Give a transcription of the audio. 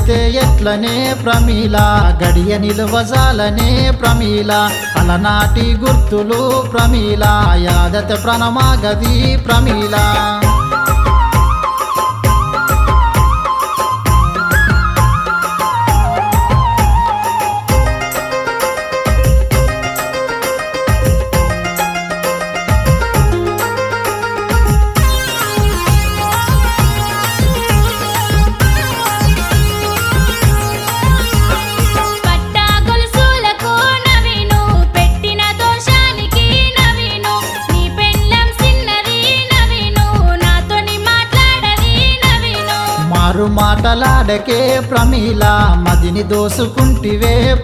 గడిస్తే ఎట్లనే ప్రమీల గడియ నిలువజాలనే ప్రమీల అలనాటి గుర్తులు ప్రమీల యాదత ప్రణమాగది ప్రమీల మాటలాడకే ప్రమీల మదిని దోసుకుంటివే